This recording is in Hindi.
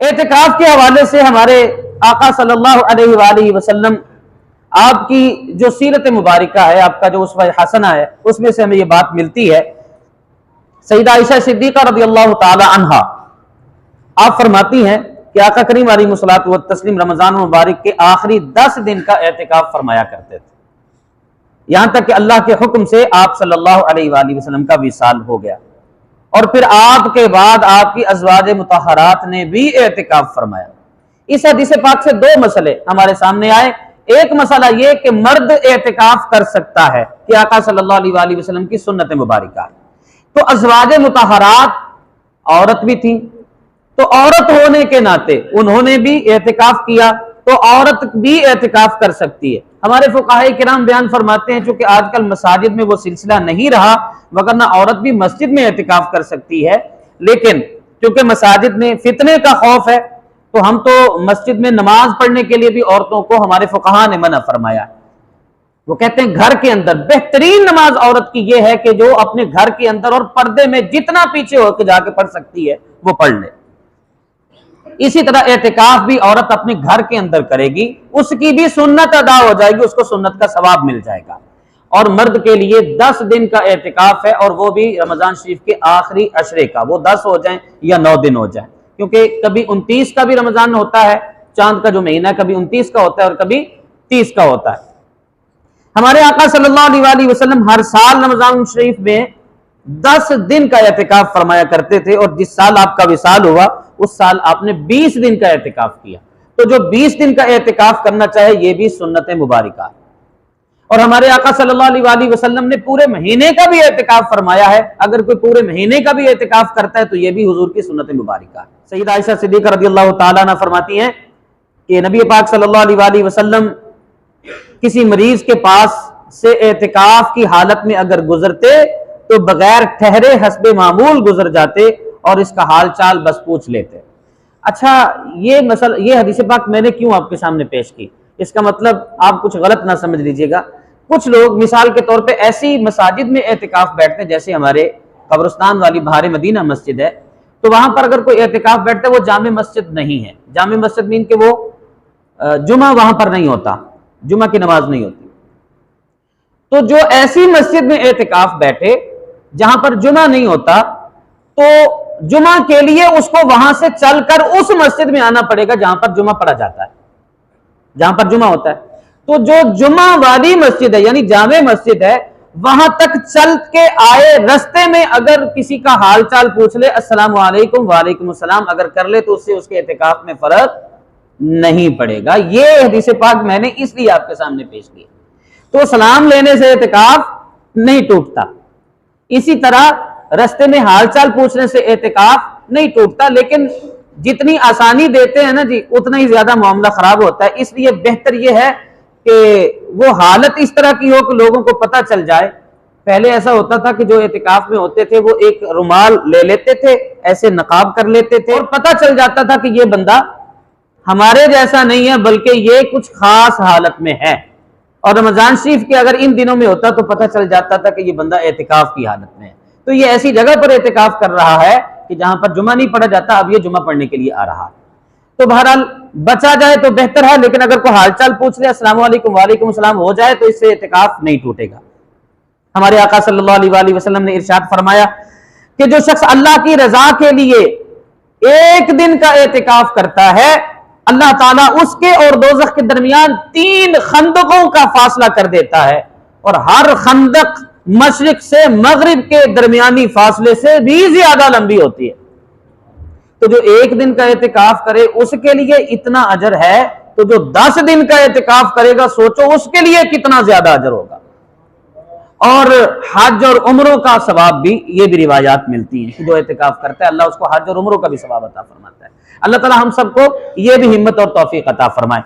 एतिकाफ के हवाले से हमारे आका सल्लल्लाहु अलैहि वसल्लम आपकी जो सीरत मुबारिका है, आपका जो उस्वा हसना है, उसमें से हमें ये बात मिलती है। सईदा आयशा सिद्दीका रज़ियल्लाहु ताला अन्हा आप फरमाती हैं कि आका करीम अलैहिस्सलातु वत्तस्लीम रमजान मुबारक के आखिरी 10 दिन का एतिकाफ फरमाया करते थे, यहां तक कि अल्लाह के हुक्म से आप सल्लल्लाहु अलैहि वसल्लम का विसाल हो गया और फिर आपके बाद आपकी अज़वाज मुतहरात ने भी एतिकाफ फरमाया। इस हदीस पाक से दो मसले हमारे सामने आए। एक मसला यह कि मर्द एतिकाफ कर सकता है कि आका सल्लल्लाहु अलैहि वसल्लम की सुन्नत मुबारिका, तो अज़वाज मुतहरात औरत भी थी, तो औरत होने के नाते उन्होंने भी एतिकाफ किया, तो औरत भी एतिकाफ कर सकती है। हमारे फुक़हाए किराम बयान फरमाते हैं चूंकि आजकल मसाजिद में वो सिलसिला नहीं रहा, वगरना औरत भी मस्जिद में एतिकाफ कर सकती है, लेकिन चूंकि मसाजिद में फितने का खौफ है तो हम तो मस्जिद में नमाज पढ़ने के लिए भी औरतों को हमारे फुक़हा ने मना फरमाया। वो कहते हैं घर के अंदर बेहतरीन नमाज औरत की यह है कि जो अपने घर के अंदर और पर्दे में जितना पीछे होकर जाके पढ़ सकती है वो पढ़ ले। इसी तरह एतिकाफ भी औरत अपने घर के अंदर करेगी, उसकी भी सुन्नत अदा हो जाएगी, उसको सुन्नत का सवाब मिल जाएगा। और मर्द के लिए 10 दिन का एतिकाफ है, और वो भी रमजान शरीफ के आखिरी अशरे का, वो 10 हो जाए या 9 दिन हो जाए, क्योंकि कभी 29 का भी रमजान होता है, चांद का जो महीना कभी 29 का होता है और कभी 30 का होता है। हमारे आका सल्लल्लाहु अलैहि वसल्लम हर साल रमजान शरीफ में 10 दिन का एतिकाफ फरमाया करते थे, और जिस साल आपका विसाल हुआ उस साल आपने 20 दिन का एतिकाफ किया। तो जो 20 दिन का एतिकाफ करना चाहे ये भी सुन्नत मुबारिका। और हमारे आका सल्लल्लाहु अलैहि वसल्लम ने पूरे महीने का भी एतिकाफ फरमाया है। अगर कोई पूरे महीने का भी एतिकाफ करता है तो ये भी हुजूर की सुन्नत मुबारिका है। सईदा आयशा सिद्दीका रज़ियल्लाहु ताला अन्हा फरमाती हैं कि नबी पाक सल्लल्लाहु अलैहि वसल्लम किसी मरीज के पास से एतिकाफ की हालत में अगर गुजरते तो बगैर ठहरे हस्बे मामूल गुजर जाते और इसका हाल चाल बस पूछ लेते। अच्छा, ये हदीस पाक मैंने क्यों आपके सामने पेश की, इसका मतलब आप कुछ गलत ना समझ लीजिएगा। कुछ लोग मिसाल के तौर पे ऐसी मसाजिद में एतिकाफ बैठते हैं, जैसे हमारे कब्रिस्तान वाली बहार मदीना मस्जिद है, तो वहां पर अगर कोई एतिकाफ बैठता है वो जामे मस्जिद नहीं है। जामे मस्जिद मीन के वो जुमा वहां पर नहीं होता, जुमा की नमाज नहीं होती। तो जो ऐसी मस्जिद में एतिकाफ बैठे जहां पर जुमा नहीं होता, तो जुमा के लिए उसको वहां से चलकर उस मस्जिद में आना पड़ेगा जहां पर जुमा पढ़ा जाता है, जहां पर जुमा होता है। तो जो जुमा वाली मस्जिद है यानी जामे मस्जिद है, वहां तक चल के आए रास्ते में अगर किसी का हाल चाल पूछ ले, अस्सलाम वालेकुम, वालेकुम अस्सलाम अगर कर ले, तो उससे उसके एतिकाफ में फर्क नहीं पड़ेगा। ये हदीस पाक मैंने इसलिए आपके सामने पेश की। तो सलाम लेने से एतिकाफ नहीं टूटता, इसी तरह रास्ते में हालचाल पूछने से एतिकाफ नहीं टूटता, लेकिन जितनी आसानी देते हैं ना जी, उतना ही ज्यादा मामला खराब होता है। इसलिए बेहतर यह है कि वो हालत इस तरह की हो कि लोगों को पता चल जाए। पहले ऐसा होता था कि जो एतिकाफ में होते थे वो एक रुमाल ले लेते थे, ऐसे नकाब कर लेते थे, और पता चल जाता था कि ये बंदा हमारे जैसा नहीं है बल्कि ये कुछ खास हालत में है। और रमजान शरीफ के अगर इन दिनों में होता तो पता चल जाता था कि ये बंदा एतिकाफ की हालत में है। तो ये ऐसी जगह पर एतिकाफ कर रहा है कि जहां पर जुमा नहीं पढ़ा जाता, अब ये जुमा पढ़ने के लिए आ रहा है। तो बहरहाल बचा जाए तो बेहतर है, लेकिन अगर कोई हालचाल पूछ ले, अस्सलाम वालेकुम, वालेकुम अस्सलाम हो जाए, तो इससे एतिकाफ नहीं टूटेगा। हमारे आका सल्लल्लाहु अलैहि वसल्लम ने इरशाद फरमाया कि जो शख्स अल्लाह की रजा के लिए एक दिन का एतिकाफ करता है, अल्लाह ताला उसके और दोज़ख के दरमियान 3 खंदकों का फासला कर देता है, और हर खंदक मशरिक से मगरिब के दरमियानी फासले से भी ज्यादा लंबी होती है। तो जो एक दिन का एतिकाफ करे उसके लिए इतना अजर है, तो जो 10 दिन का एतिकाफ करेगा सोचो उसके लिए कितना ज्यादा अजर होगा। और हज और उम्रों का सवाब भी, ये भी रिवायात मिलती हैं कि जो एतिकाफ करता है अल्लाह उसको हज और उम्रों का भी सवाब अता फरमाता है। अल्लाह ताला हम सबको ये भी हिम्मत और तौफीक अता फरमाए।